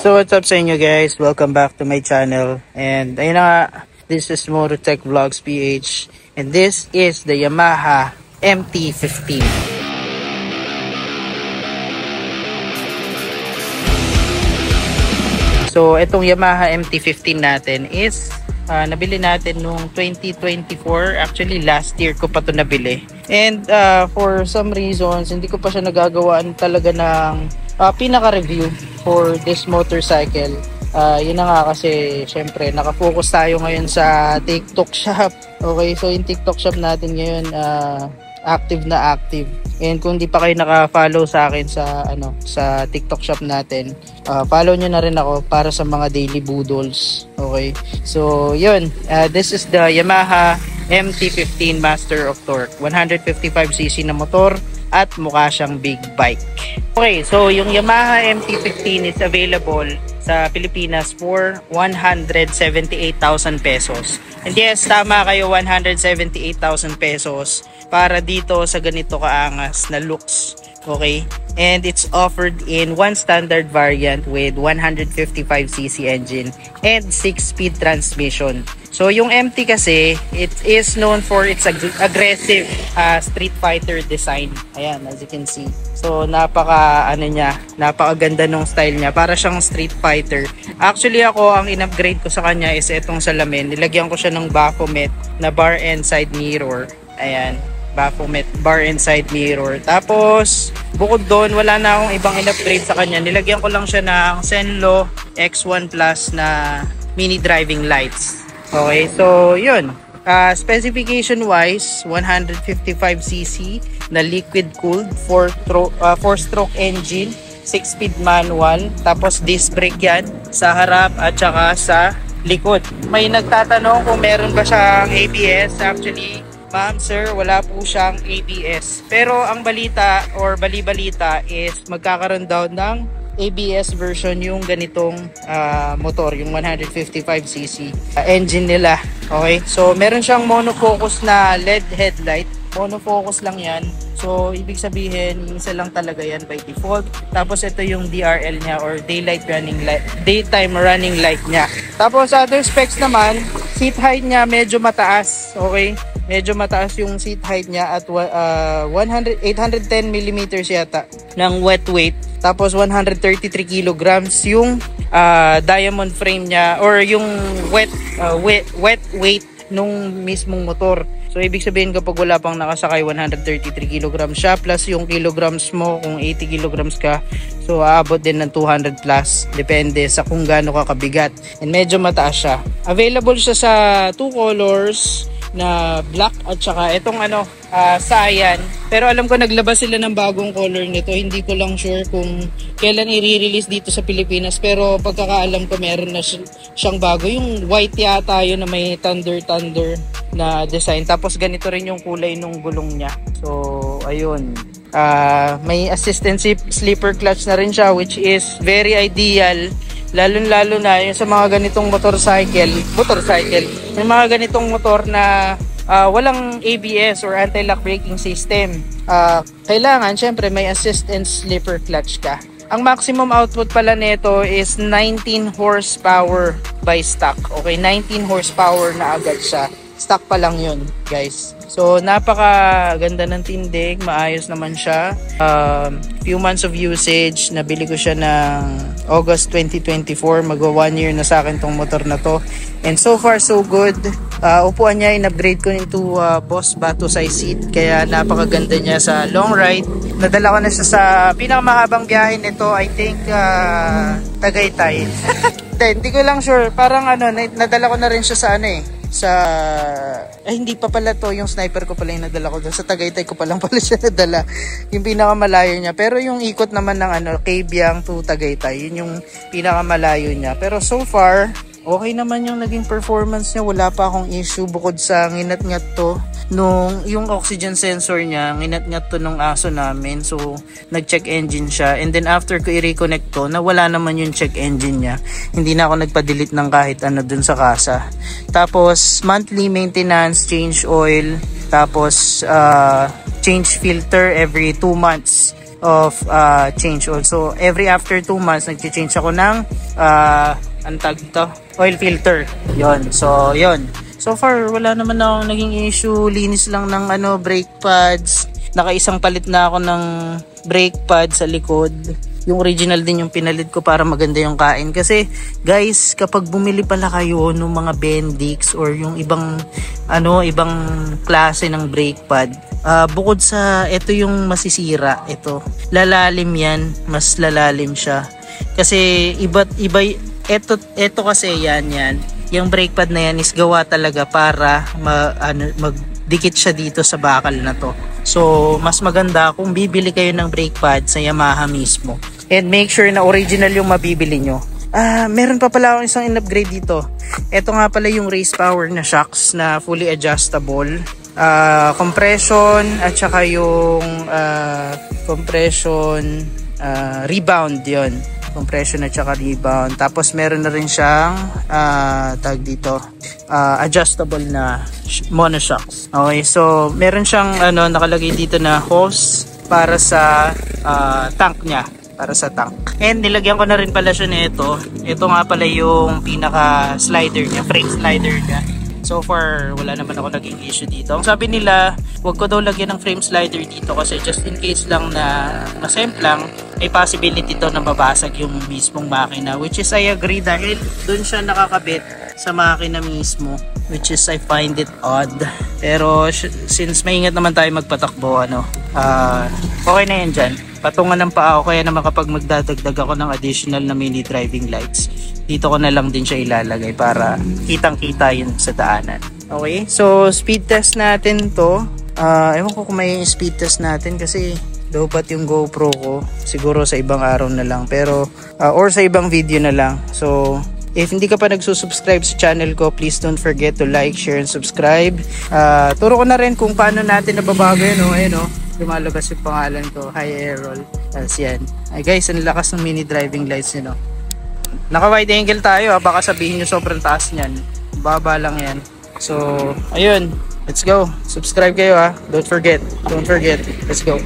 So what's up sa inyo guys? Welcome back to my channel. And ayun na nga, this is Mototech Vlogs PH. And this is the Yamaha MT-15. So itong Yamaha MT-15 natin is nabili natin nung 2024. Actually last year ko pa to nabili. And for some reasons, hindi ko pa siya nagagawaan talaga ng pinaka-review for this motorcycle. Yun na nga kasi syempre nakafocus tayo ngayon sa TikTok shop. Okay, so yung TikTok shop natin ngayon active na active. And kung di pa kayo naka-follow sa akin sa TikTok shop natin, follow nyo na rin ako para sa mga daily boodles. Okay, so yun, this is the Yamaha MT-15 Master of Torque, 155cc na motor at mukha siyang big bike. Okay, so yung Yamaha MT-15 is available sa Pilipinas for 178,000 pesos. And yes, tama kayo, 178,000 pesos para dito sa ganito kaangas na looks. Okay, and it's offered in one standard variant with 155cc engine and 6-speed transmission. So yung MT kasi, it is known for its aggressive street fighter design. Ayan, as you can see. So napakaganda nung style niya. Para siyang street fighter. Actually ako, ang in-upgrade ko sa kanya is itong salamin. Nilagyan ko siya ng Baphomet na bar and side mirror. Ayan, Baphomet bar and side mirror. Tapos bukod doon, wala na akong ibang in-upgrade sa kanya. Nilagyan ko lang siya ng Zenlo X1 Plus na mini driving lights. Okay, so yun. Specification wise, 155cc na liquid cooled 4-stroke engine, 6-speed manual, tapos disc brake yan sa harap at saka sa likod. May nagtatanong kung meron ba siyang ABS. Actually, ma'am, sir, wala po siyang ABS. Pero ang balita or bali-balita is magkakaroon daw ng ABS version yung ganitong motor, yung 155cc engine nila. Okay, so meron siyang monofocus na LED headlight. Monofocus lang yan. So ibig sabihin, isa lang talaga yan by default. Tapos ito yung DRL niya or daytime running light niya. Tapos other specs naman, seat height niya medyo mataas. Okay, medyo mataas yung seat height niya at 810 mm yata ng wet weight. Tapos 133 kilograms yung diamond frame niya or yung wet weight nung mismong motor. So ibig sabihin kapag wala pang nakasakay, 133 kilograms siya plus yung kilograms mo kung 80 kilograms ka. So aabot din ng 200 plus depende sa kung gaano ka kabigat. And medyo mataas siya. Available siya sa 2 colors na black at saka itong cyan. Pero alam ko naglabas sila ng bagong color nito. Hindi ko lang sure kung kailan i-release dito sa Pilipinas. Pero pagkakaalam ko meron na siyang bago. Yung white yata yun na may thunder na design. Tapos ganito rin yung kulay nung gulong niya. So ayun. May assistant sleeper clutch na rin siya, which is very ideal. Lalo na yung sa mga ganitong motorcycle, yung mga ganitong motor na walang ABS or anti-lock braking system. Kailangan syempre may assistant sleeper clutch ka. Ang maximum output pala nito is 19 horsepower by stock. Okay, 19 horsepower na agad siya. Stock pa lang yun, guys. So napakaganda ng tindig, maayos naman siya. Few months of usage, nabili ko siya ng August 2024, magwa 1 year na sa akin tong motor na to. And so far so good. Upuan niya, in-upgrade ko into Boss Bato size seat, kaya napakaganda niya sa long ride. Nadala ko na siya sa pinakamahabang biyahe nito, I think Tagaytay. Hindi ko lang sure, parang nadala ko na rin siya sa hindi pa pala to, yung sniper ko pala yung nadala ko doon. Sa Tagaytay ko pa lang pala siya nadala, yung pinakamalayo niya. Pero yung ikot naman ng Cabiang to Tagaytay, yun yung pinakamalayo niya. Pero so far okay naman yung naging performance niya. Wala pa akong issue bukod sa nginat-ngat to nung yung oxygen sensor niya, nginat-ngat to nung aso namin. So nag-check engine siya, and then after ko i-reconnect to, nawala naman yung check engine niya. Hindi na ako nagpa-delete ng kahit dun sa kasa. Tapos monthly maintenance, change oil, tapos change filter every 2 months. of change oil. So every after 2 months nagche-change ako ng ang tag to, oil filter. Yon. So yon. So far wala naman akong naging issue. Linis lang ng brake pads. Nakaisang palit na ako ng brake pad sa likod. Yung original din yung pinalit ko para maganda yung kain. Kasi guys, kapag bumili pala kayo ng mga Bendix or yung ibang klase ng brake pad, bukod sa ito yung masisira, ito lalalim yan, mas lalalim siya. Kasi iba ito kasi yan yung brake pad na yan is gawa talaga para magdikit siya dito sa bakal na to. So mas maganda kung bibili kayo ng brake pad sa Yamaha mismo. And make sure na original yung mabibili nyo. Meron pa pala akong isang in-upgrade dito. Ito nga pala yung race power na shocks na fully adjustable. Compression at saka yung compression rebound yon. Compression at saka rebound. Tapos meron na rin siyang adjustable na monoshocks. Okay, so meron siyang nakalagay dito na hose para sa tank niya. Para sa tank. And nilagyan ko na rin pala siya nito. Ito nga pala yung pinaka slider niya, frame slider niya. So far, wala naman ako naging issue dito. Ang sabi nila, huwag ko daw lagyan ng frame slider dito kasi just in case lang na masemplang, may possibility to na mabasag yung mismong makina. Which is I agree dahil dun siya nakakabit sa makina mismo. Which is I find it odd. Pero since maingat naman tayo magpatakbo, okay na yan dyan. Patungan ng paa ko, kaya naman kapag magdadagdag ako ng additional na mini driving lights, dito ko na lang din siya ilalagay para kitang-kita yun sa daanan. Okay, so speed test natin to. Ewan ko kung may speed test natin kasi dapat yung GoPro ko siguro sa ibang araw na lang, pero or sa ibang video na lang. So if hindi ka pa nagsusubscribe sa channel ko, please don't forget to like, share, and subscribe. Turo ko na rin kung paano natin nababago yun. Ayun lumalabas yung pangalan ko. Hi Errol. Tapos yan. Ay guys, ang lakas ng mini driving lights nyo. Naka wide angle tayo. Baka sabihin nyo sobrang taas nyan. Baba lang yan. So, ayun. Let's go. Subscribe kayo Don't forget. Let's go.